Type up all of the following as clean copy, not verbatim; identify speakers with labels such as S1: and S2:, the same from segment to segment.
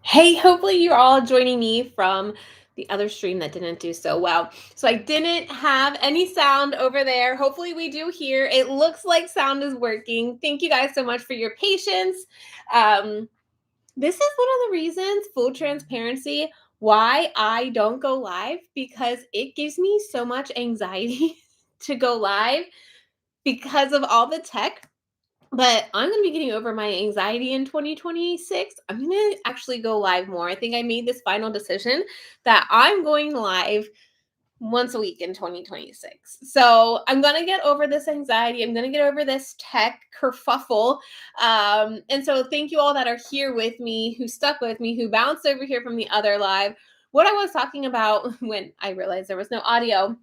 S1: Hey, hopefully you're all joining me from the other stream that didn't do so well. So I didn't have any sound over there. Hopefully we do here. It looks like sound is working. Thank you guys so much for your patience. Um, this is one of the reasons, full transparency, why I don't go live, because it gives me so much anxiety to go live because of all the tech. But I'm going to be getting over my anxiety in 2026. I'm going to actually go live more. I think I made this final decision that I'm going live once a week in 2026. So I'm going to get over this anxiety. I'm going to get over this tech kerfuffle. And so thank you all that are here with me, who stuck with me, who bounced over here from the other live. What I was talking about when I realized there was no audio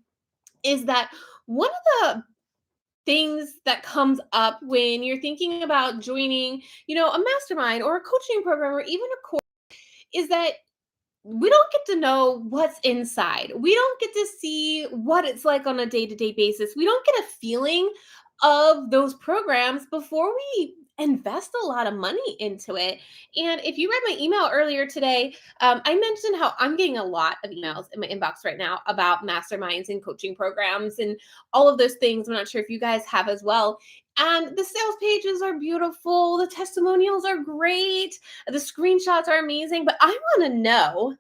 S1: is that one of the things that comes up when you're thinking about joining, a mastermind or a coaching program or even a course is that we don't get to know what's inside. We don't get to see what it's like on a day-to-day basis. We don't get a feeling of those programs before we invest a lot of money into it. And if you read my email earlier today, I mentioned how I'm getting a lot of emails in my inbox right now about masterminds and coaching programs and all of those things. I'm not sure if you guys have as well. And the sales pages are beautiful. The testimonials are great. The screenshots are amazing. But I want to know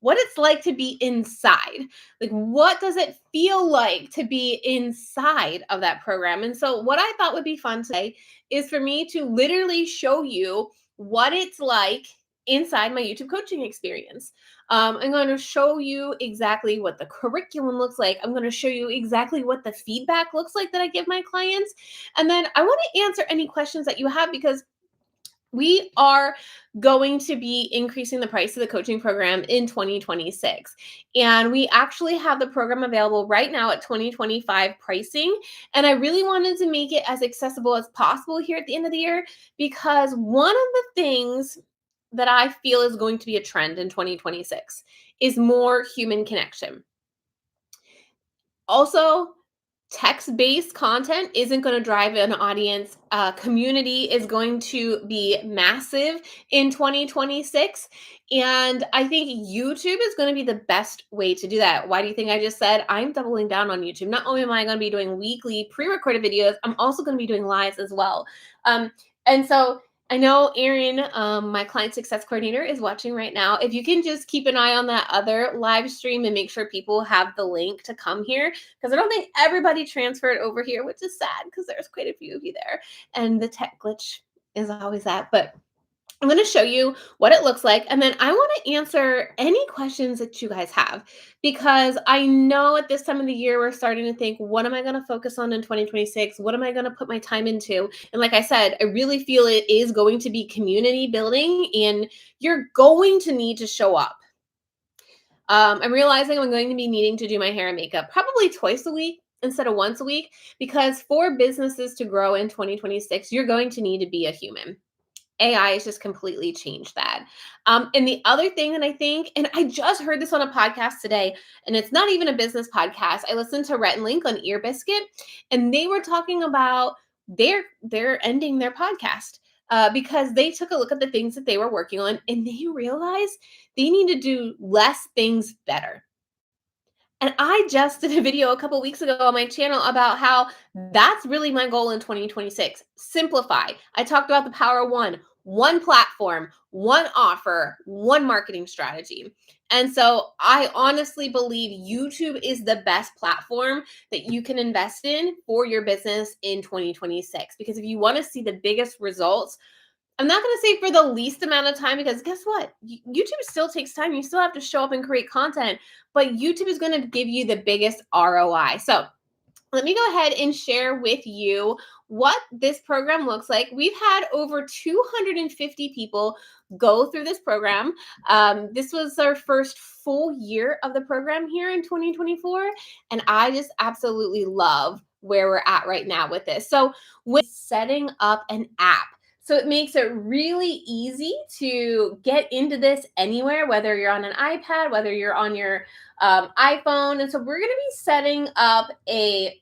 S1: what it's like to be inside. Like, what does it feel like to be inside of that program? And so, what I thought would be fun today is for me to literally show you what it's like inside my YouTube coaching experience. I'm going to show you exactly what the curriculum looks like. I'm going to show you exactly what the feedback looks like that I give my clients. And then I want to answer any questions that you have, because we are going to be increasing the price of the coaching program in 2026. And we actually have the program available right now at 2025 pricing. And I really wanted to make it as accessible as possible here at the end of the year, because one of the things that I feel is going to be a trend in 2026 is more human connection. Also, text-based content isn't going to drive an audience. Community is going to be massive in 2026. And I think YouTube is going to be the best way to do that. Why do you think I just said I'm doubling down on YouTube? Not only am I going to be doing weekly pre-recorded videos, I'm also going to be doing lives as well. And so I know Erin, my client success coordinator, is watching right now. If you can just keep an eye on that other live stream and make sure people have the link to come here, because I don't think everybody transferred over here, which is sad because there's quite a few of you there. And the tech glitch is always that. But I'm going to show you what it looks like. And then I want to answer any questions that you guys have, because I know at this time of the year, we're starting to think, what am I going to focus on in 2026? What am I going to put my time into? And like I said, I really feel it is going to be community building, and you're going to need to show up. I'm realizing I'm going to be needing to do my hair and makeup probably twice a week instead of once a week, because for businesses to grow in 2026, you're going to need to be a human. AI has just completely changed that. And the other thing that I think, and I just heard this on a podcast today, and it's not even a business podcast. I listened to Rhett and Link on Ear Biscuit, and they were talking about they're ending their podcast because they took a look at the things that they were working on, and they realized they need to do less things better. And I just did a video a couple weeks ago on my channel about how that's really my goal in 2026. Simplify. I talked about the power of one platform, one offer, one marketing strategy. And so I honestly believe YouTube is the best platform that you can invest in for your business in 2026. Because if you want to see the biggest results, I'm not going to say for the least amount of time, because guess what? YouTube still takes time. You still have to show up and create content, but YouTube is going to give you the biggest ROI. So let me go ahead and share with you what this program looks like. We've had over 250 people go through this program. This was our first full year of the program here in 2024, and I just absolutely love where we're at right now with this. So with setting up an app, so it makes it really easy to get into this anywhere, whether you're on an iPad, whether you're on your iPhone. And so we're going to be setting up a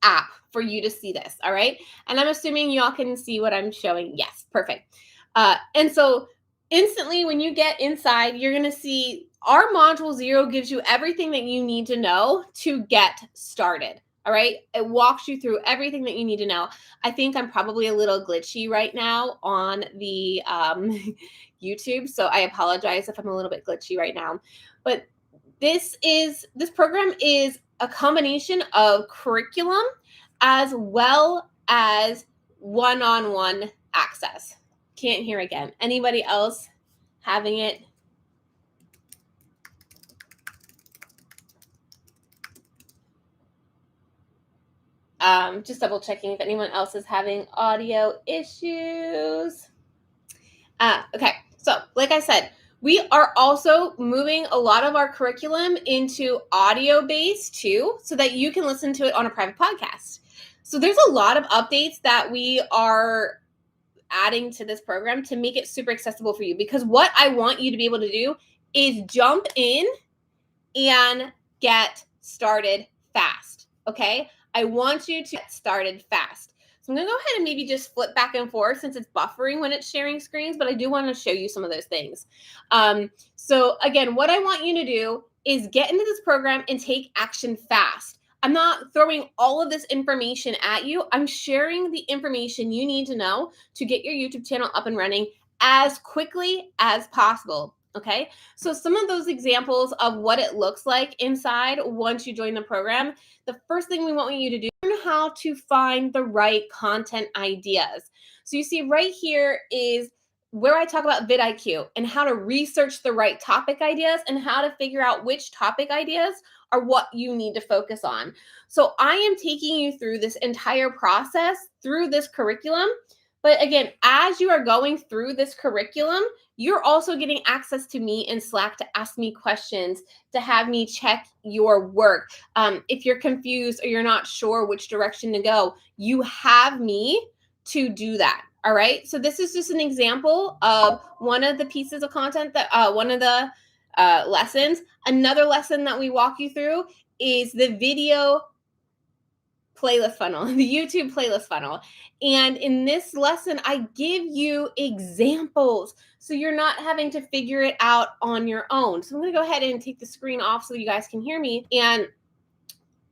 S1: app for you to see this. All right. And I'm assuming y'all can see what I'm showing. Yes, perfect. And so Instantly, when you get inside, you're going to see our module 0 gives you everything that you need to know to get started. All right. It walks you through everything that you need to know. I think I'm probably a little glitchy right now on the YouTube. So I apologize if I'm a little bit glitchy right now. But this program is a combination of curriculum as well as one-on-one access. Can't hear again. Anybody else having it? Just double checking if anyone else is having audio issues. Okay, so like I said, we are also moving a lot of our curriculum into audio based too, so that you can listen to it on a private podcast. So there's a lot of updates that we are adding to this program to make it super accessible for you, because what I want you to be able to do is jump in and get started fast. Okay. I want you to get started fast. So I'm going to go ahead and maybe just flip back and forth since it's buffering when it's sharing screens, but I do want to show you some of those things. So again, what I want you to do is get into this program and take action fast. I'm not throwing all of this information at you. I'm sharing the information you need to know to get your YouTube channel up and running as quickly as possible. Okay. So some of those examples of what it looks like inside once you join the program, the first thing we want you to do is learn how to find the right content ideas. So you see right here is where I talk about vidIQ and how to research the right topic ideas and how to figure out which topic ideas are what you need to focus on. So I am taking you through this entire process through this curriculum. But again, as you are going through this curriculum, you're also getting access to me in Slack to ask me questions, to have me check your work. If you're confused or you're not sure which direction to go, you have me to do that. All right. So this is just an example of one of the pieces of content that one of the lessons. Another lesson that we walk you through is the video playlist funnel, the YouTube playlist funnel. And in this lesson, I give you examples so you're not having to figure it out on your own. So I'm going to go ahead and take the screen off so you guys can hear me. And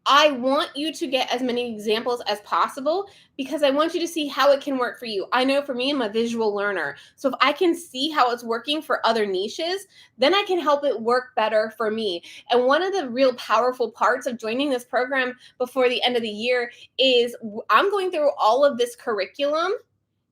S1: I want you to get as many examples as possible because I want you to see how it can work for you. I know for me, I'm a visual learner. So if I can see how it's working for other niches, then I can help it work better for me. And one of the real powerful parts of joining this program before the end of the year is I'm going through all of this curriculum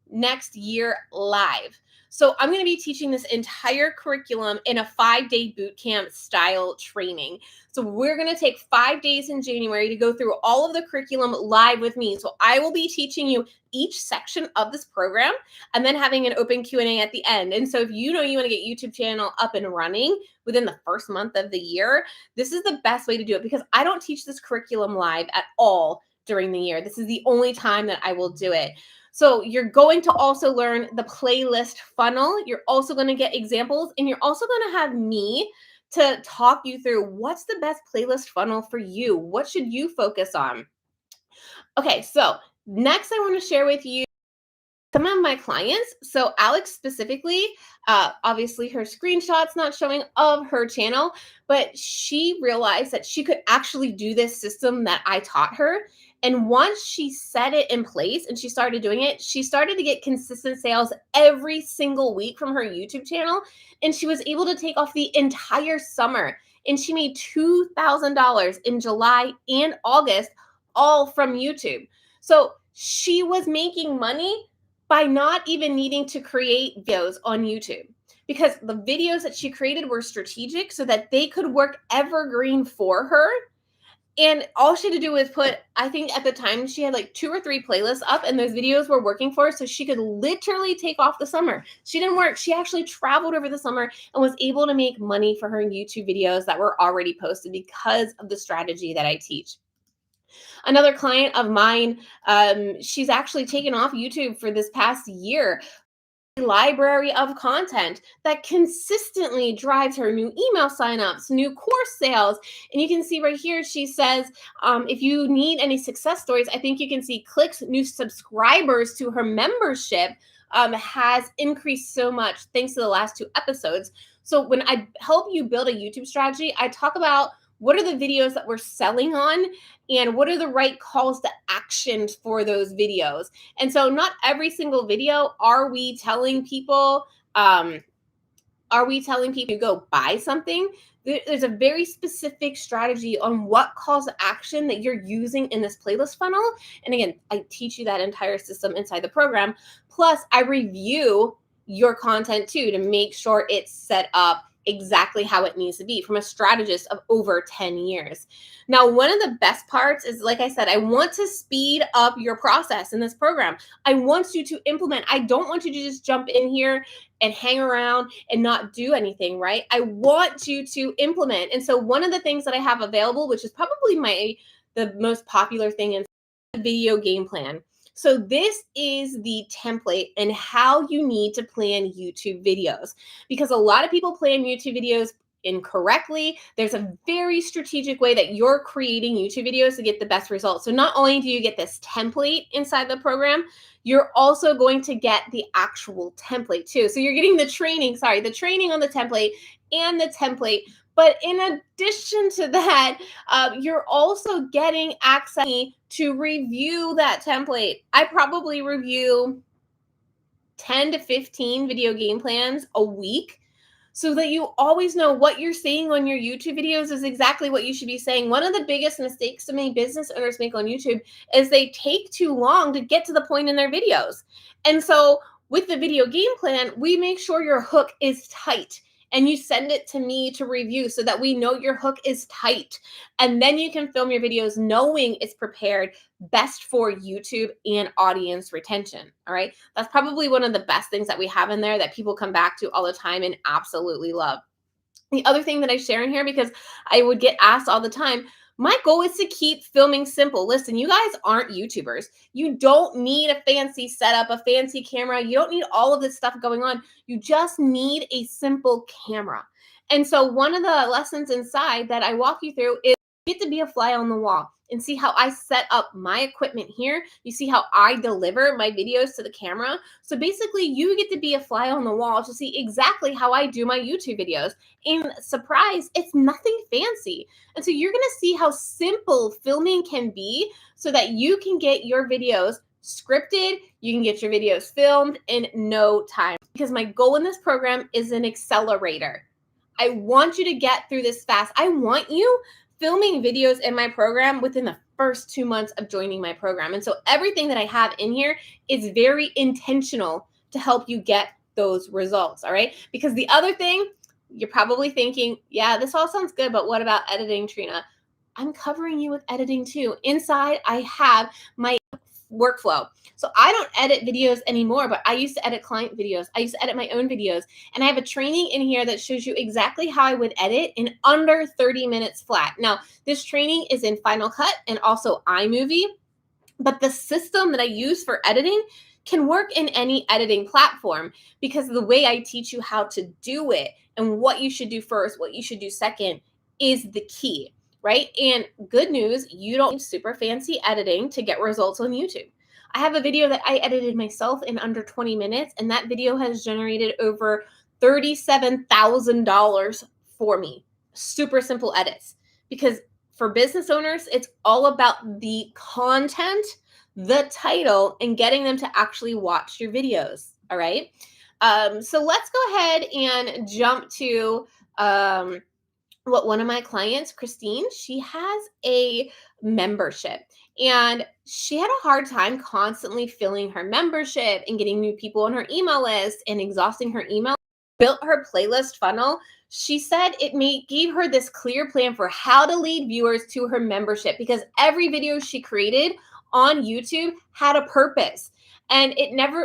S1: next year live. So I'm going to be teaching this entire curriculum in a 5-day boot camp style training. So we're going to take 5 days in January to go through all of the curriculum live with me. So I will be teaching you each section of this program and then having an open Q&A at the end. And so if you know you want to get YouTube channel up and running within the first month of the year, this is the best way to do it because I don't teach this curriculum live at all during the year. This is the only time that I will do it. So you're going to also learn the playlist funnel. You're also going to get examples, and you're also going to have me to talk you through what's the best playlist funnel for you. What should you focus on? Okay, so next I want to share with you some of my clients. So Alex specifically, obviously her screenshot's not showing of her channel, but she realized that she could actually do this system that I taught her. And once she set it in place and she started doing it, she started to get consistent sales every single week from her YouTube channel. And she was able to take off the entire summer. And she made $2,000 in July and August, all from YouTube. So she was making money by not even needing to create videos on YouTube because the videos that she created were strategic so that they could work evergreen for her. And all she had to do was put, I think at the time she had like 2 or 3 playlists up and those videos were working for her. So she could literally take off the summer. She didn't work. She actually traveled over the summer and was able to make money for her YouTube videos that were already posted because of the strategy that I teach. Another client of mine, she's actually taken off YouTube for this past year. Library of content that consistently drives her new email signups, new course sales. And you can see right here, she says, if you need any success stories, I think you can see clicks, new subscribers to her membership. has increased so much thanks to the last 2 episodes. So when I help you build a YouTube strategy, I talk about what are the videos that we're selling on and what are the right calls to action for those videos. And so not every single video um, are we telling people to go buy something? There's a very specific strategy on what calls to action that you're using in this playlist funnel. And again, I teach you that entire system inside the program. Plus, I review your content too to make sure it's set up exactly how it needs to be from a strategist of over 10 years. Now, one of the best parts is, like I said, I want to speed up your process in this program. I want you to implement. I don't want you to just jump in here and hang around and not do anything, right? I want you to implement. And so one of the things that I have available, which is probably the most popular thing, in the video game plan. So this is the template and how you need to plan YouTube videos, because a lot of people plan YouTube videos incorrectly. There's a very strategic way that you're creating YouTube videos to get the best results. So not only do you get this template inside the program, you're also going to get the actual template too. So you're getting the training on the template and the template. But in addition to that, you're also getting access to review that template. I probably review 10 to 15 video game plans a week, so that you always know what you're seeing on your YouTube videos is exactly what you should be saying. One of the biggest mistakes so many business owners make on YouTube is they take too long to get to the point in their videos. And so with the video game plan, we make sure your hook is tight and you send it to me to review so that we know your hook is tight. And then you can film your videos knowing it's prepared best for YouTube and audience retention. All right. That's probably one of the best things that we have in there that people come back to all the time and absolutely love. The other thing that I share in here, because I would get asked all the time, my goal is to keep filming simple. Listen, you guys aren't YouTubers. You don't need a fancy setup, a fancy camera. You don't need all of this stuff going on. You just need a simple camera. And so one of the lessons inside that I walk you through is get to be a fly on the wall and see how I set up my equipment here. You see how I deliver my videos to the camera. So basically you get to be a fly on the wall to see exactly how I do my YouTube videos. And surprise, it's nothing fancy. And so you're going to see how simple filming can be so that you can get your videos scripted, you can get your videos filmed in no time. Because my goal in this program is an accelerator. I want you to get through this fast. I want you filming videos in my program within the first 2 months of joining my program. And so everything that I have in here is very intentional to help you get those results. All right. Because the other thing, you're probably thinking, yeah, this all sounds good, but what about editing, Trena? I'm covering you with editing too. Inside, I have my workflow. So I don't edit videos anymore, but I used to edit client videos. I used to edit my own videos. And I have a training in here that shows you exactly how I would edit in under 30 minutes flat. Now, this training is in Final Cut and also iMovie, but the system that I use for editing can work in any editing platform, because the way I teach you how to do it and what you should do first, what you should do second is the key. Right? And good news, you don't need super fancy editing to get results on YouTube. I have a video that I edited myself in under 20 minutes, and that video has generated over $37,000 for me. Super simple edits. Because for business owners, it's all about the content, the title, and getting them to actually watch your videos. All right. So let's go ahead and jump to what one of my clients, Christine, she has a membership, and she had a hard time constantly filling her membership and getting new people on her email list and exhausting her email. Built her playlist funnel. She said gave her this clear plan for how to lead viewers to her membership, because every video she created on YouTube had a purpose. And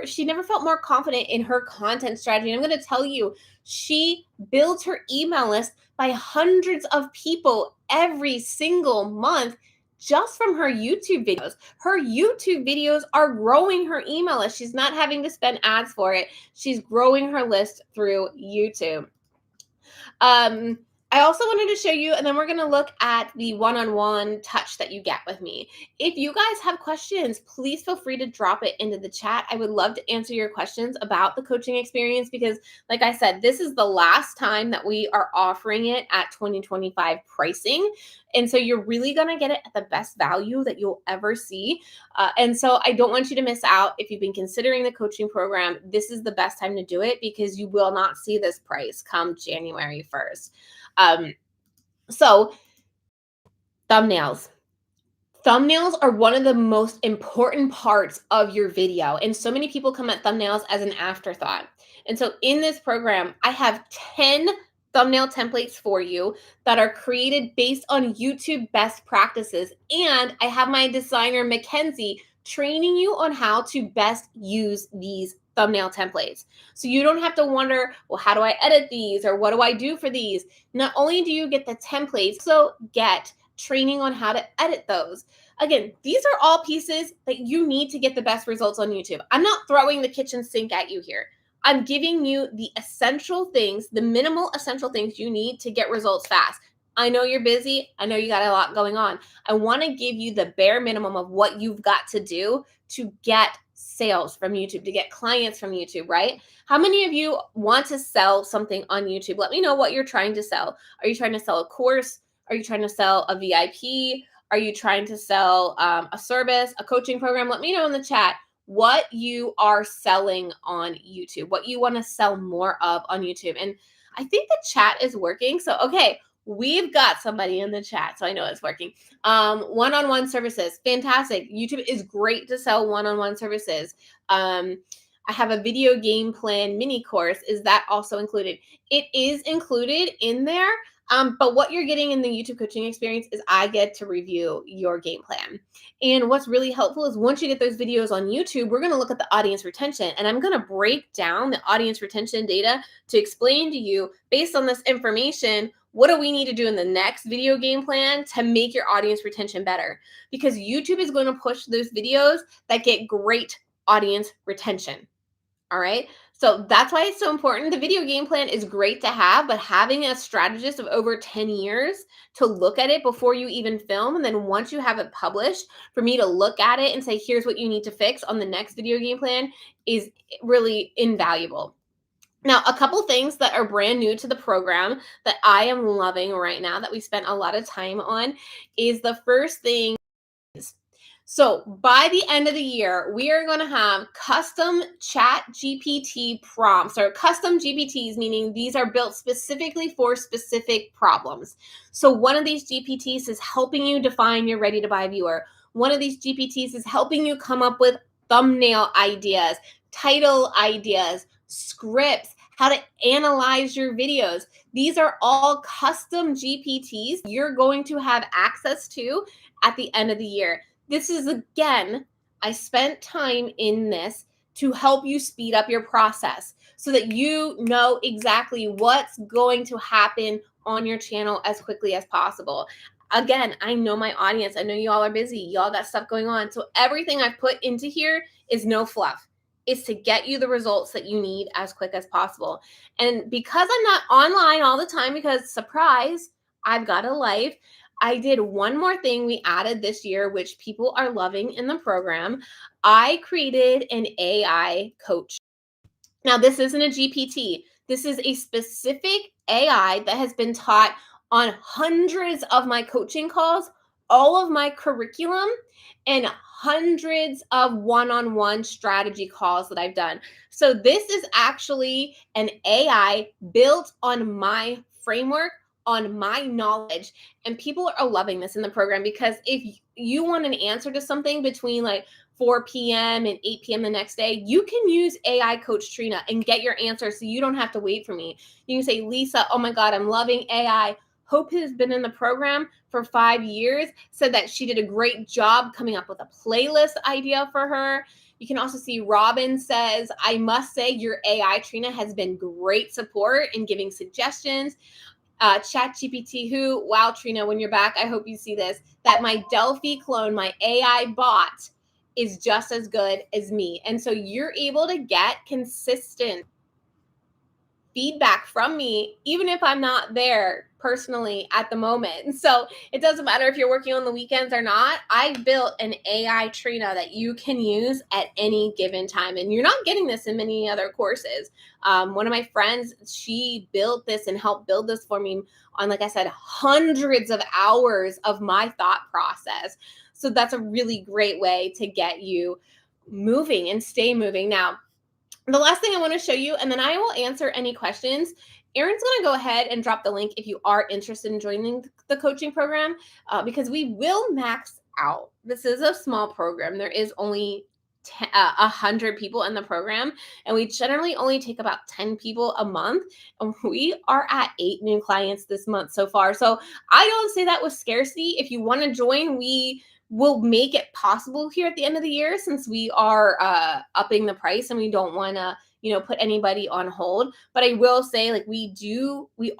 S1: she never felt more confident in her content strategy. And I'm going to tell you, she builds her email list by hundreds of people every single month just from her YouTube videos. Her YouTube videos are growing her email list. She's not having to spend ads for it. She's growing her list through YouTube. I also wanted to show you, and then we're going to look at the one-on-one touch that you get with me. If you guys have questions, please feel free to drop it into the chat. I would love to answer your questions about the coaching experience because, like I said, this is the last time that we are offering it at 2025 pricing. And so you're really going to get it at the best value that you'll ever see. And so I don't want you to miss out. If you've been considering the coaching program, this is the best time to do it because you will not see this price come January 1st. So thumbnails. Thumbnails are one of the most important parts of your video. And so many people come at thumbnails as an afterthought. And so in this program, I have 10 thumbnail templates for you that are created based on YouTube best practices. And I have my designer, Mackenzie, training you on how to best use these thumbnail templates. So you don't have to wonder, well, how do I edit these? Or what do I do for these? Not only do you get the templates, so get training on how to edit those. Again, these are all pieces that you need to get the best results on YouTube. I'm not throwing the kitchen sink at you here. I'm giving you the essential things, the minimal essential things you need to get results fast. I know you're busy. I know you got a lot going on. I want to give you the bare minimum of what you've got to do to get sales from YouTube, to get clients from YouTube, right? How many of you want to sell something on YouTube? Let me know what you're trying to sell. Are you trying to sell a course? Are you trying to sell a VIP? Are you trying to sell a service, a coaching program? Let me know in the chat what you are selling on YouTube, what you want to sell more of on YouTube. And I think the chat is working. So, okay, we've got somebody in the chat. So I know it's working. One-on-one services, fantastic. YouTube is great to sell one-on-one services. I have a video game plan mini course. Is that also included? It is included in there. But what you're getting in the YouTube coaching experience is I get to review your game plan. And what's really helpful is once you get those videos on YouTube, we're going to look at the audience retention. And I'm going to break down the audience retention data to explain to you, based on this information, what do we need to do in the next video game plan to make your audience retention better? Because YouTube is going to push those videos that get great audience retention. All right. So that's why it's so important. The video game plan is great to have, but having a strategist of over 10 years to look at it before you even film, and then once you have it published, for me to look at it and say, here's what you need to fix on the next video game plan is really invaluable. Now, a couple things that are brand new to the program that I am loving right now that we spent a lot of time on is the first thing. So by the end of the year, we are going to have custom chat GPT prompts, or custom GPTs, meaning these are built specifically for specific problems. So one of these GPTs is helping you define your ready to buy viewer. One of these GPTs is helping you come up with thumbnail ideas, title ideas, scripts, how to analyze your videos. These are all custom GPTs you're going to have access to at the end of the year. This is, again, I spent time in this to help you speed up your process so that you know exactly what's going to happen on your channel as quickly as possible. Again, I know my audience. I know you all are busy. Y'all got stuff going on. So everything I've put into here is no fluff. It's to get you the results that you need as quick as possible. And because I'm not online all the time, because surprise, I've got a life, I did one more thing we added this year, which people are loving in the program. I created an AI coach. Now, this isn't a GPT. This is a specific AI that has been taught on hundreds of my coaching calls, all of my curriculum, and hundreds of one-on-one strategy calls that I've done. So this is actually an AI built on my framework, on my knowledge, and people are loving this in the program because if you want an answer to something between like 4 p.m. and 8 p.m. the next day, you can use AI Coach Trena and get your answer so you don't have to wait for me. You can say, Lisa, oh my God, I'm loving AI. Hope has been in the program for 5 years, said that she did a great job coming up with a playlist idea for her. You can also see Robin says, I must say your AI, Trena, has been great support in giving suggestions. ChatGPT who, wow, Trena, when you're back, I hope you see this, that my Delphi clone, my AI bot, is just as good as me. And so you're able to get consistent feedback from me, even if I'm not there personally at the moment. So it doesn't matter if you're working on the weekends or not. I built an AI Trena that you can use at any given time. And you're not getting this in many other courses. One of my friends, she built this and helped build this for me on, like I said, hundreds of hours of my thought process. So that's a really great way to get you moving and stay moving. Now, the last thing I want to show you, and then I will answer any questions. Erin's going to go ahead and drop the link if you are interested in joining the coaching program, because we will max out. This is a small program. There is only 100 people in the program, and we generally only take about 10 people a month. And we are at 8 new clients this month so far. So I don't say that with scarcity. If you want to join, we will make it possible here at the end of the year, since we are upping the price and we don't want to put anybody on hold. But I will say, like, we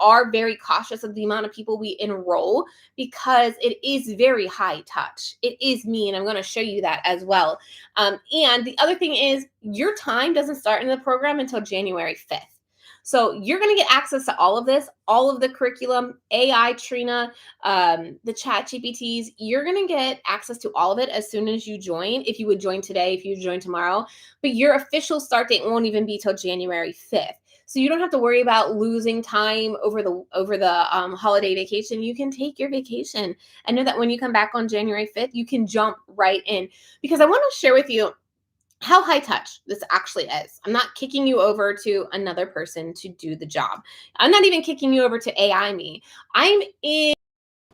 S1: are very cautious of the amount of people we enroll, because it is very high touch. It is me, and I'm going to show you that as well. And the other thing is, your time doesn't start in the program until January 5th. So you're going to get access to all of this, all of the curriculum, AI, Trena, the chat GPTs. You're going to get access to all of it as soon as you join. If you would join today, if you join tomorrow, but your official start date won't even be till January 5th. So you don't have to worry about losing time over the holiday vacation. You can take your vacation and know that when you come back on January 5th, you can jump right in, because I want to share with you how high touch this actually is. I'm not kicking you over to another person to do the job. I'm not even kicking you over to AI me. I'm in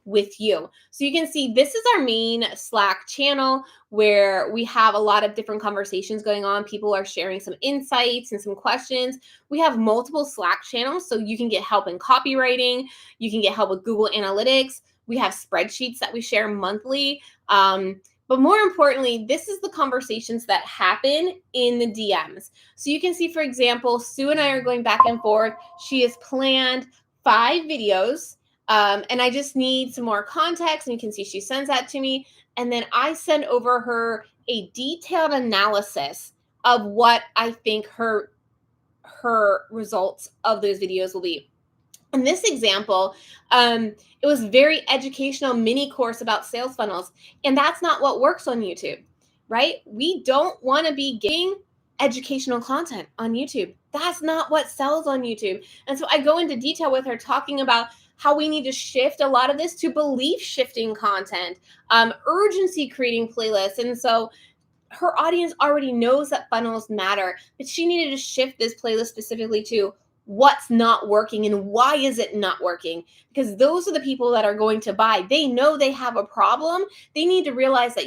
S1: with you. So you can see this is our main Slack channel, where we have a lot of different conversations going on. People are sharing some insights and some questions. We have multiple Slack channels, so you can get help in copywriting. You can get help with Google Analytics. We have spreadsheets that we share monthly. But more importantly, this is the conversations that happen in the DMs. So you can see, for example, Sue and I are going back and forth. She has planned 5 videos, and I just need some more context. And you can see she sends that to me. And then I send over her a detailed analysis of what I think her results of those videos will be. In this example, it was very educational mini course about sales funnels. And that's not what works on YouTube, right? We don't want to be giving educational content on YouTube. That's not what sells on YouTube. And so I go into detail with her, talking about how we need to shift a lot of this to belief shifting content, urgency creating playlists. And so her audience already knows that funnels matter, but she needed to shift this playlist specifically to what's not working and why is it not working, because those are the people that are going to buy. They know they have a problem. They need to realize that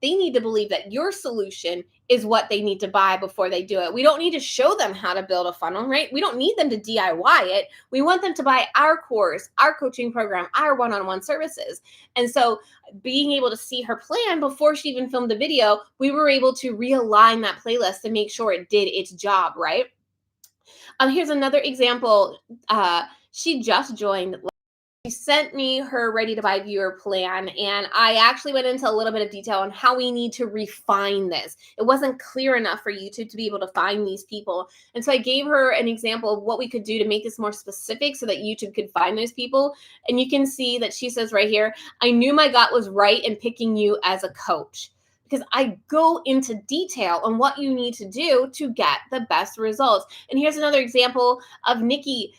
S1: they need to believe that your solution is what they need to buy before they do it. We don't need to show them how to build a funnel, right? We don't need them to DIY it. We want them to buy our course, our coaching program, our one-on-one services. And so being able to see her plan before she even filmed the video, we were able to realign that playlist to make sure it did its job, right? Here's another example. She just joined. She sent me her ready to buy viewer plan, and I actually went into a little bit of detail on how we need to refine this. It wasn't clear enough for YouTube to be able to find these people. And so I gave her an example of what we could do to make this more specific so that YouTube could find those people. And you can see that she says right here, I knew my gut was right in picking you as a coach, because I go into detail on what you need to do to get the best results. And here's another example of Nikki.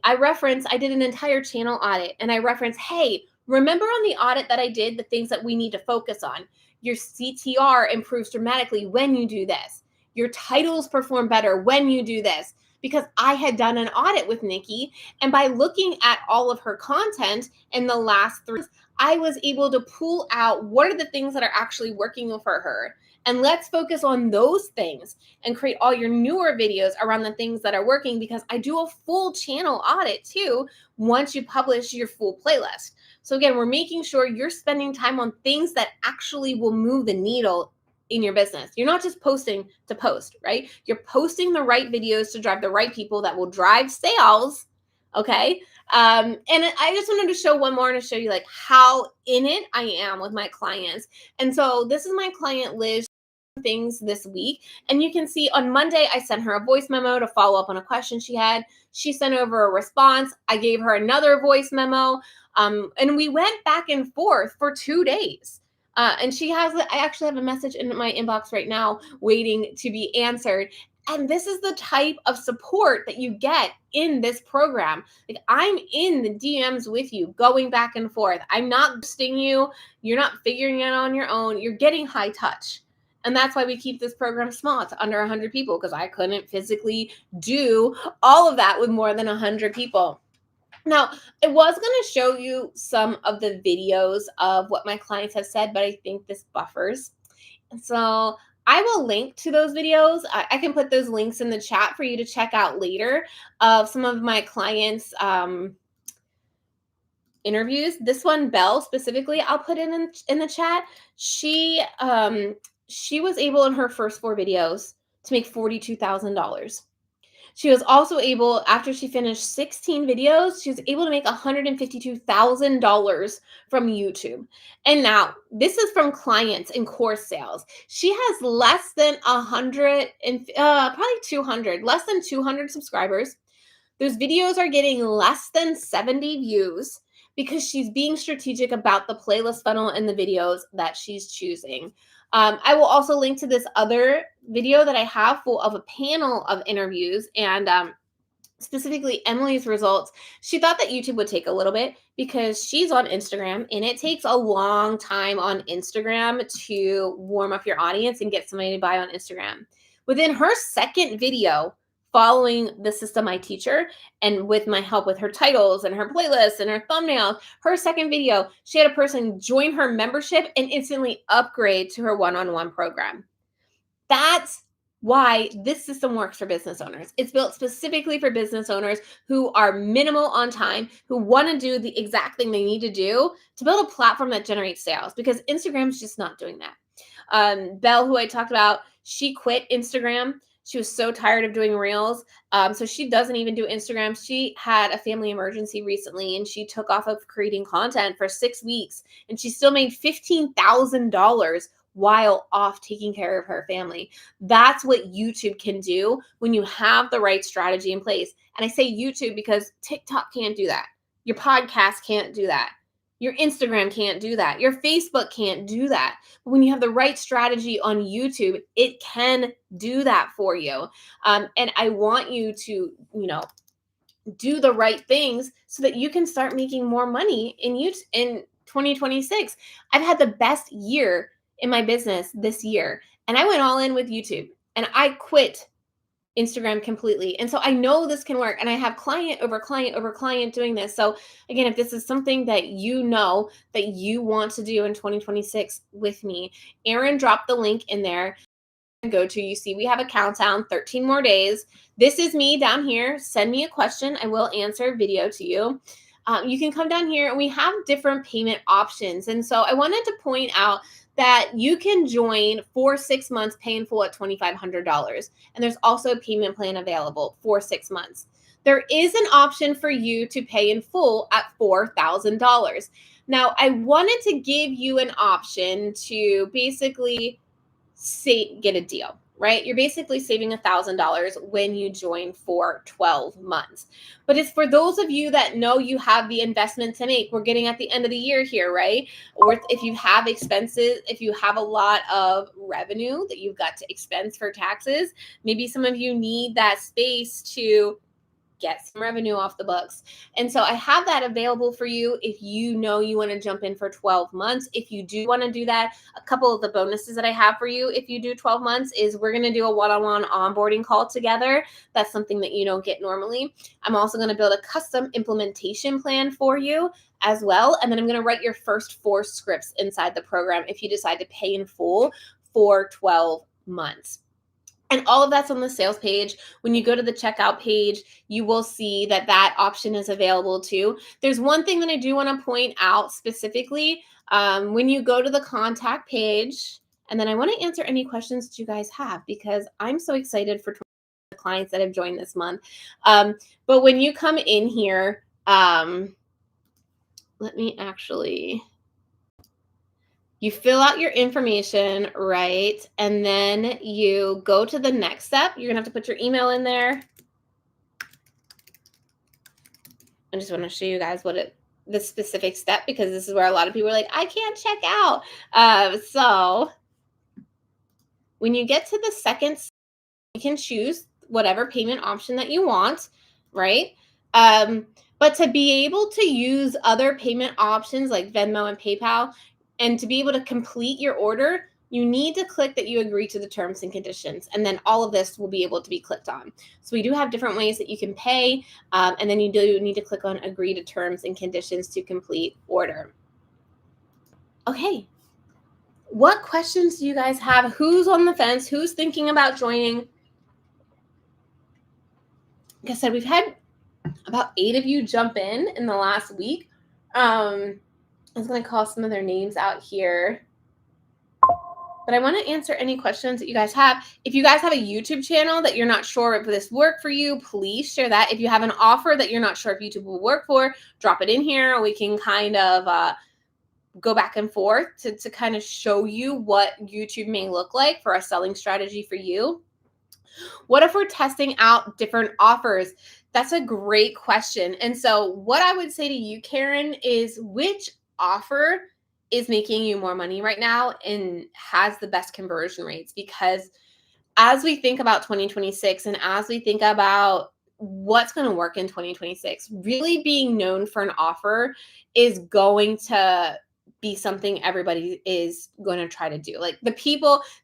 S1: I did an entire channel audit, and I referenced, hey, remember on the audit that I did, the things that we need to focus on. Your CTR improves dramatically when you do this. Your titles perform better when you do this. Because I had done an audit with Nikki, and by looking at all of her content in the last 3 months, I was able to pull out what are the things that are actually working for her. And let's focus on those things and create all your newer videos around the things that are working, because I do a full channel audit too once you publish your full playlist. So again, we're making sure you're spending time on things that actually will move the needle in your business. You're not just posting to post, right? You're posting the right videos to drive the right people that will drive sales. Okay. And I just wanted to show one more to show you like how in it I am with my clients. And so this is my client, Liz. things this week. And you can see on Monday, I sent her a voice memo to follow up on a question she had. She sent over a response. I gave her another voice memo. And we went back and forth for 2 days. And I actually have a message in my inbox right now waiting to be answered. And this is the type of support that you get in this program. Like, I'm in the DMs with you, going back and forth. I'm not ghosting you. You're not figuring it out on your own. You're getting high touch. And that's why we keep this program small. It's under 100 people, because I couldn't physically do all of that with more than 100 people. Now, I was going to show you some of the videos of what my clients have said, but I think this buffers. So I will link to those videos. I can put those links in the chat for you to check out later of some of my clients' interviews. This one, Belle specifically, I'll put in the chat. She was able in her first 4 videos to make $42,000. She was also able, after she finished 16 videos, she was able to make $152,000 from YouTube. And now, this is from clients and course sales. She has less than 100 and probably 200, less than 200 subscribers. Those videos are getting less than 70 views because she's being strategic about the playlist funnel and the videos that she's choosing. I will also link to this other video that I have full of a panel of interviews, and specifically Emily's results. She thought that YouTube would take a little bit because she's on Instagram, and it takes a long time on Instagram to warm up your audience and get somebody to buy on Instagram. Within her second video, following the system I teach her, and with my help with her titles and her playlists and her thumbnails, her second video, she had a person join her membership and instantly upgrade to her one-on-one program. That's why this system works for business owners. It's built specifically for business owners who are minimal on time, who want to do the exact thing they need to do to build a platform that generates sales, because Instagram's just not doing that. Belle, who I talked about, she quit Instagram. She was so tired of doing reels. So she doesn't even do Instagram. She had a family emergency recently, and she took off of creating content for 6 weeks, and she still made $15,000 while off taking care of her family. That's what YouTube can do when you have the right strategy in place. And I say YouTube because TikTok can't do that. Your podcast can't do that. Your Instagram can't do that. Your Facebook can't do that. But when you have the right strategy on YouTube, it can do that for you. And I want you to, do the right things so that you can start making more money in 2026. I've had the best year in my business this year, and I went all in with YouTube, and I quit Instagram completely. And so I know this can work, and I have client over client over client doing this. So again, if this is something that you know that you want to do in 2026 with me, Erin dropped the link in there. Go to, you see we have a countdown, 13 more days. This is me down here. Send me a question. I will answer video to you. You can come down here, and we have different payment options. And so I wanted to point out that you can join for 6 months, pay in full at $2,500. And there's also a payment plan available for 6 months. There is an option for you to pay in full at $4,000. Now, I wanted to give you an option to basically get a deal, right? You're basically saving $1,000 when you join for 12 months. But it's for those of you that know you have the investment to make. We're getting at the end of the year here, right? Or if you have expenses, if you have a lot of revenue that you've got to expense for taxes, maybe some of you need that space to get some revenue off the books. And so I have that available for you if you know you want to jump in for 12 months. If you do want to do that, a couple of the bonuses that I have for you if you do 12 months is we're going to do a one-on-one onboarding call together. That's something that you don't get normally. I'm also going to build a custom implementation plan for you as well. And then I'm going to write your first 4 scripts inside the program if you decide to pay in full for 12 months. And all of that's on the sales page. When you go to the checkout page, you will see that that option is available too. There's one thing that I do want to point out specifically. When you go to the contact page, and then I want to answer any questions that you guys have, because I'm so excited for the clients that have joined this month. But when you come in here, let me actually You fill out your information, right? And then you go to the next step. You're going to have to put your email in there. I just want to show you guys the specific step, because this is where a lot of people are like, I can't check out. So when you get to the second step, you can choose whatever payment option that you want, right? But to be able to use other payment options like Venmo and PayPal, and to be able to complete your order, you need to click that you agree to the terms and conditions. And then all of this will be able to be clicked on. So we do have different ways that you can pay. And then you do need to click on agree to terms and conditions to complete order. Okay. What questions do you guys have? Who's on the fence? Who's thinking about joining? Like I said, we've had about 8 of you jump in the last week. I was going to call some of their names out here, but I want to answer any questions that you guys have. If you guys have a YouTube channel that you're not sure if this worked for you, please share that. If you have an offer that you're not sure if YouTube will work for, drop it in here. We can kind of go back and forth to kind of show you what YouTube may look like for a selling strategy for you. What if we're testing out different offers? That's a great question. And so what I would say to you, Karen, is which offer is making you more money right now and has the best conversion rates? Because as we think about 2026 and as we think about what's going to work in 2026, really being known for an offer is going to be something everybody is going to try to do. Like the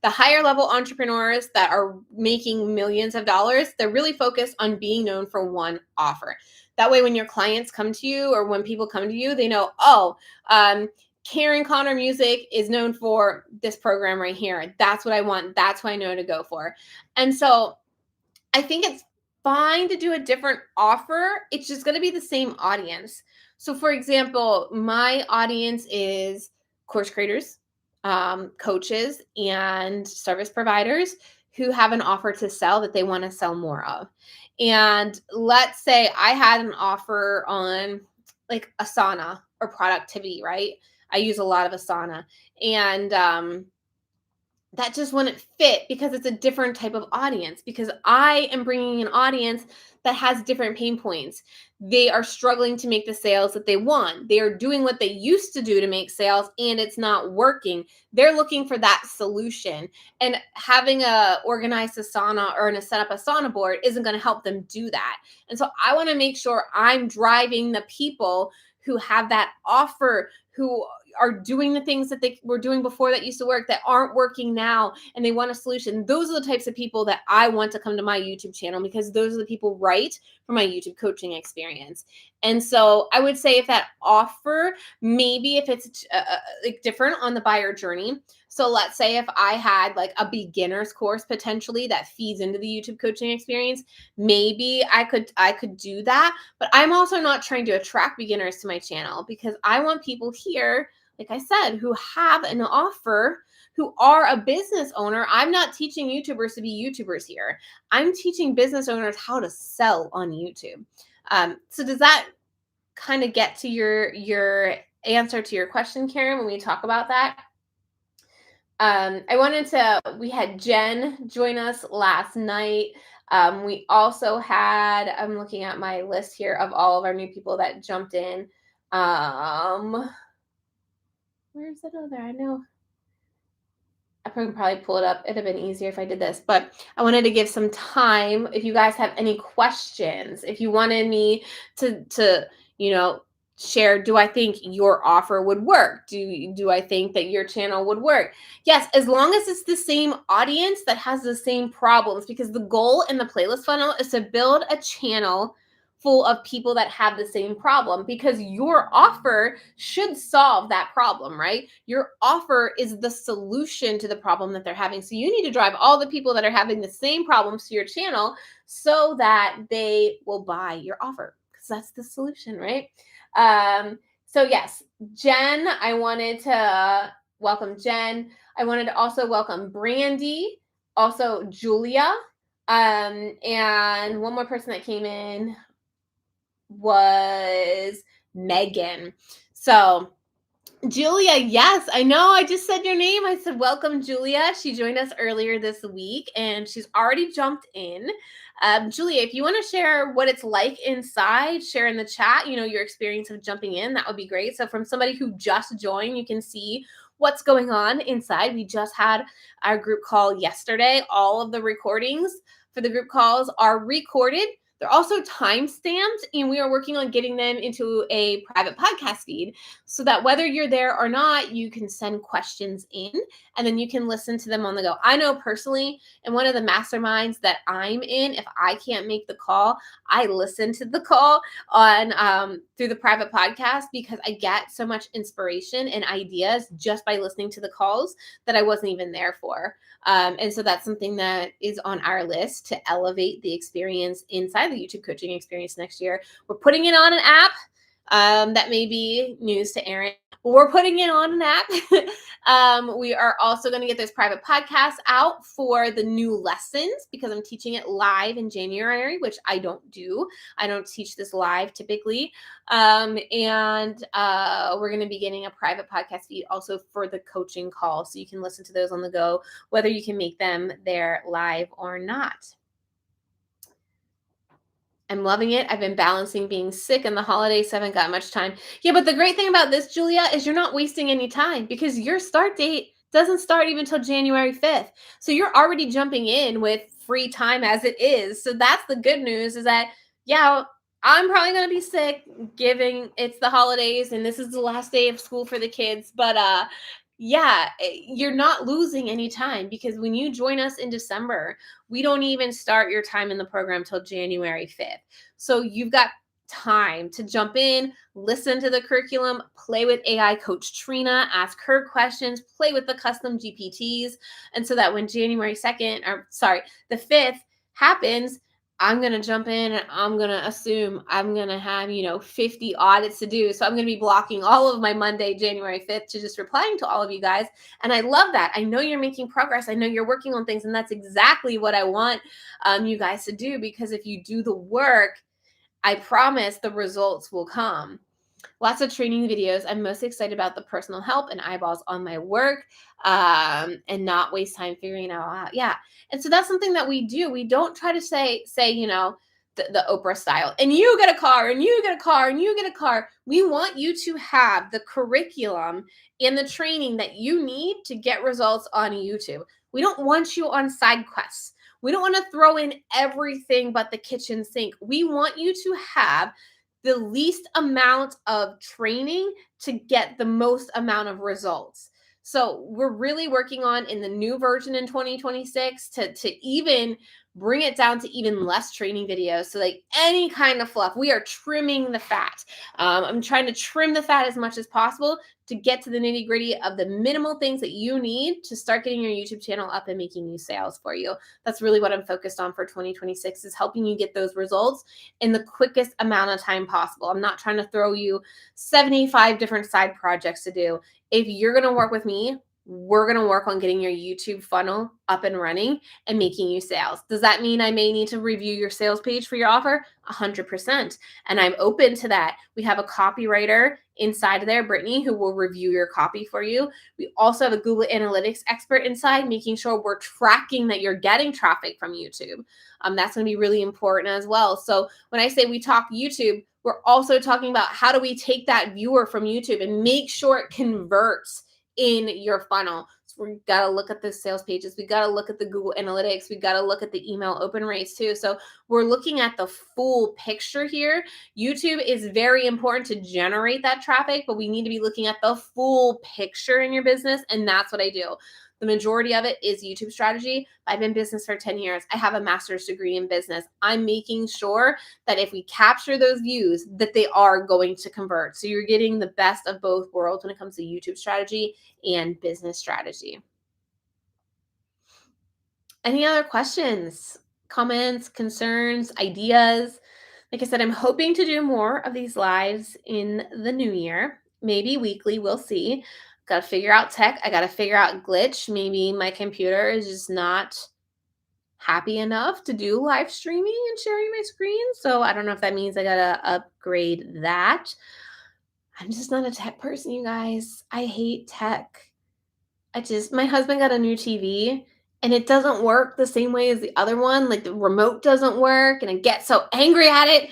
S1: higher level entrepreneurs that are making millions of dollars, they're really focused on being known for one offer. That way, when your clients come to you or when people come to you, they know, Karen Connor Music is known for this program right here. That's what I want. That's what I know to go for. And so I think it's fine to do a different offer. It's just going to be the same audience. So for example, my audience is course creators, coaches, and service providers who have an offer to sell that they want to sell more of. And let's say I had an offer on like Asana or productivity, right? I use a lot of Asana, and that just wouldn't fit because it's a different type of audience, because I am bringing an audience that has different pain points. They are struggling to make the sales that they want. They are doing what they used to do to make sales and it's not working. They're looking for that solution, and having a organized Asana or a set up Asana board isn't going to help them do that. And so I want to make sure I'm driving the people who have that offer, who are doing the things that they were doing before that used to work that aren't working now, and they want a solution. Those are the types of people that I want to come to my YouTube channel, because those are the people right for my YouTube coaching experience. And so I would say if that offer, maybe if it's like different on the buyer journey. So let's say if I had like a beginner's course potentially that feeds into the YouTube coaching experience, maybe I could do that. But I'm also not trying to attract beginners to my channel, because I want people here, like I said, who have an offer, who are a business owner. I'm not teaching YouTubers to be YouTubers here. I'm teaching business owners how to sell on YouTube. So does that kind of get to your answer to your question, Karen, when we talk about that? We had Jen join us last night. We also had, I'm looking at my list here of all of our new people that jumped in. Where's that other? I know I can probably pull it up. It'd have been easier if I did this, but I wanted to give some time. If you guys have any questions, if you wanted me to share, do I think your offer would work? Do I think that your channel would work? Yes, as long as it's the same audience that has the same problems, because the goal in the playlist funnel is to build a channel full of people that have the same problem, because your offer should solve that problem, right? Your offer is the solution to the problem that they're having. So you need to drive all the people that are having the same problems to your channel so that they will buy your offer, because that's the solution, right? So yes, Jen, I wanted to welcome Jen. I wanted to also welcome Brandy, also Julia, and one more person that came in was Megan. So Julia, yes, I know. I just said your name. I said, welcome, Julia. She joined us earlier this week and she's already jumped in. Julia, if you want to share what it's like inside, share in the chat, your experience of jumping in, that would be great. So, from somebody who just joined, you can see what's going on inside. We just had our group call yesterday. All of the recordings for the group calls are recorded. They're also time stamped, and we are working on getting them into a private podcast feed so that whether you're there or not, you can send questions in and then you can listen to them on the go. I know personally, in one of the masterminds that I'm in, if I can't make the call, I listen to the call on through the private podcast because I get so much inspiration and ideas just by listening to the calls that I wasn't even there for. And so that's something that is on our list to elevate the experience inside the YouTube coaching experience next year. We're putting it on an app. That may be news to Aaron. We're putting it on an app. We are also going to get those private podcasts out for the new lessons because I'm teaching it live in January, which I don't do. I don't teach this live typically. And we're going to be getting a private podcast feed also for the coaching call. So you can listen to those on the go, whether you can make them there live or not. I'm loving it. I've been balancing being sick and the holidays, haven't got much time. Yeah, but the great thing about this, Julia, is you're not wasting any time because your start date doesn't start even till January 5th. So you're already jumping in with free time as it is. So that's the good news is that, yeah, I'm probably going to be sick given it's the holidays and this is the last day of school for the kids. But yeah, you're not losing any time because when you join us in December, we don't even start your time in the program till January 5th. So you've got time to jump in, listen to the curriculum, play with AI coach Trena, ask her questions, play with the custom GPTs. And so that when January 2nd, the 5th happens, I'm going to jump in and I'm going to assume I'm going to have, 50 audits to do. So I'm going to be blocking all of my Monday, January 5th to just replying to all of you guys. And I love that. I know you're making progress. I know you're working on things. And that's exactly what I want you guys to do, because if you do the work, I promise the results will come. Lots of training videos. I'm most excited about the personal help and eyeballs on my work, and not waste time figuring it out. Yeah. And so that's something that we do. We don't try to say, the Oprah style, and you get a car and you get a car and you get a car. We want you to have the curriculum and the training that you need to get results on YouTube. We don't want you on side quests. We don't want to throw in everything but the kitchen sink. We want you to have the least amount of training to get the most amount of results. So we're really working on in the new version in 2026 to even bring it down to even less training videos. So like any kind of fluff, we are trimming the fat. I'm trying to trim the fat as much as possible to get to the nitty gritty of the minimal things that you need to start getting your YouTube channel up and making new sales for you. That's really what I'm focused on for 2026 is helping you get those results in the quickest amount of time possible. I'm not trying to throw you 75 different side projects to do. If you're going to work with me, we're going to work on getting your YouTube funnel up and running and making you sales. Does that mean I may need to review your sales page for your offer? 100%. And I'm open to that. We have a copywriter inside there, Brittany, who will review your copy for you. We also have a Google Analytics expert inside, making sure we're tracking that you're getting traffic from YouTube. That's going to be really important as well. So when I say we talk YouTube, we're also talking about how do we take that viewer from YouTube and make sure it converts in your funnel. So we got to look at the sales pages. We got to look at the Google Analytics. We got to look at the email open rates too. So we're looking at the full picture here. YouTube is very important to generate that traffic, but we need to be looking at the full picture in your business. And that's what I do. The majority of it is YouTube strategy. I've been in business for 10 years. I have a master's degree in business. I'm making sure that if we capture those views, that they are going to convert. So you're getting the best of both worlds when it comes to YouTube strategy and business strategy. Any other questions, comments, concerns, ideas? Like I said, I'm hoping to do more of these lives in the new year, maybe weekly. We'll see. Got to figure out tech. I got to figure out glitch. Maybe my computer is just not happy enough to do live streaming and sharing my screen. So I don't know if that means I got to upgrade that. I'm just not a tech person, you guys. I hate tech. My husband got a new TV and it doesn't work the same way as the other one. Like the remote doesn't work and I get so angry at it.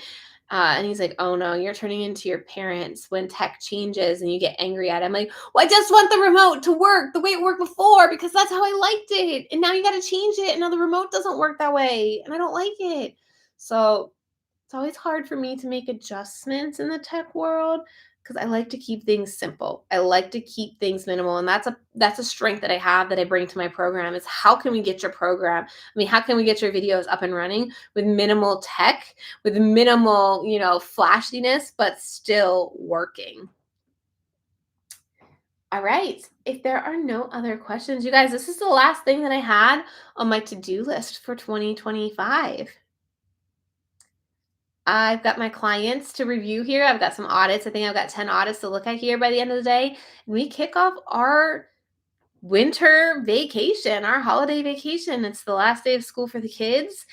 S1: And he's like, oh no, you're turning into your parents when tech changes and you get angry at it. I'm like, well, I just want the remote to work the way it worked before because that's how I liked it. And now you got to change it. And now the remote doesn't work that way. And I don't like it. So it's always hard for me to make adjustments in the tech world because I like to keep things simple. I like to keep things minimal, and that's a strength that I have that I bring to my program is how can we get your program? I mean, how can we get your videos up and running with minimal tech, with minimal, flashiness, but still working. All right. If there are no other questions, you guys, this is the last thing that I had on my to-do list for 2025. I've got my clients to review here. I've got some audits. I think I've got 10 audits to look at here by the end of the day. We kick off our winter vacation, our holiday vacation. It's the last day of school for the kids.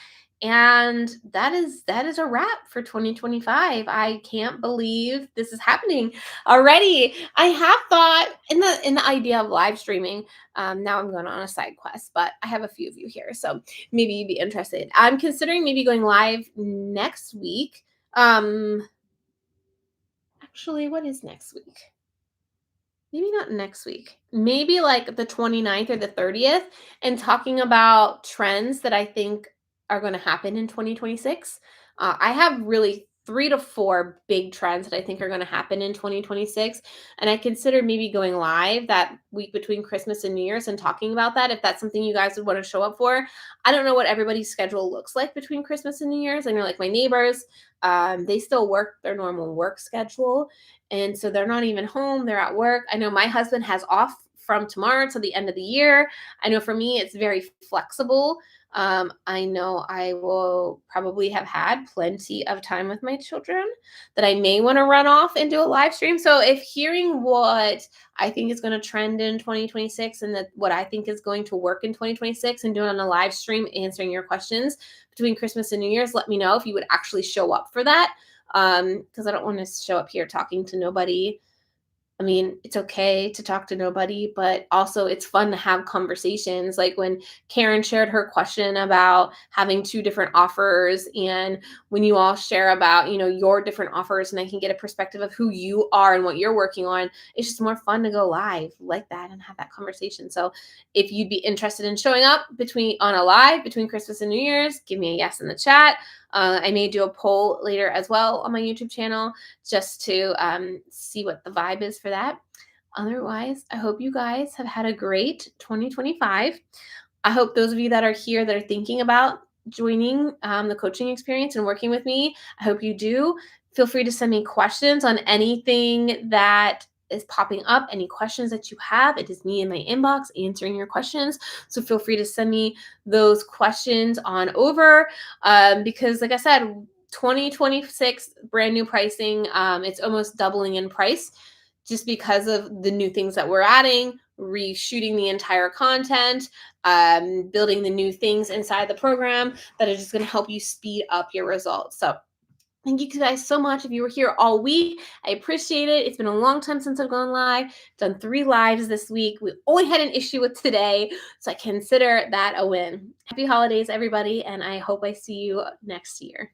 S1: And that is a wrap for 2025. I can't believe this is happening already. I have thought in the idea of live streaming. Now I'm going on a side quest, but I have a few of you here, so maybe you'd be interested. I'm considering maybe going live next week. Actually, what is next week? Maybe not next week. Maybe like the 29th or the 30th, and talking about trends that I think are going to happen in 2026. I have really 3 to 4 big trends that I think are going to happen in 2026. And I consider maybe going live that week between Christmas and New Year's and talking about that if that's something you guys would want to show up for. I don't know what everybody's schedule looks like between Christmas and New Year's. I know like my neighbors, they still work their normal work schedule. And so they're not even home, they're at work. I know my husband has off from tomorrow to the end of the year. I know for me, it's very flexible. I know I will probably have had plenty of time with my children that I may want to run off and do a live stream. So, if hearing what I think is going to trend in 2026 and that what I think is going to work in 2026 and doing a live stream answering your questions between Christmas and New Year's, let me know if you would actually show up for that because I don't want to show up here talking to nobody. I mean, it's okay to talk to nobody, but also it's fun to have conversations. Like when Karen shared her question about having 2 different offers, and when you all share about, your different offers, and I can get a perspective of who you are and what you're working on, it's just more fun to go live like that and have that conversation. So if you'd be interested in showing up on a live between Christmas and New Year's, give me a yes in the chat. I may do a poll later as well on my YouTube channel just to see what the vibe is for that. Otherwise, I hope you guys have had a great 2025. I hope those of you that are here that are thinking about joining the coaching experience and working with me, I hope you do. Feel free to send me questions on anything that is popping up, any questions that you have. It is me in my inbox answering your questions. So feel free to send me those questions on over because, like I said, 2026 brand new pricing. It's almost doubling in price just because of the new things that we're adding, reshooting the entire content, building the new things inside the program that are just going to help you speed up your results. So thank you guys so much. If you were here all week, I appreciate it. It's been a long time since I've gone live. Done 3 lives this week. We only had an issue with today, so I consider that a win. Happy holidays, everybody, and I hope I see you next year.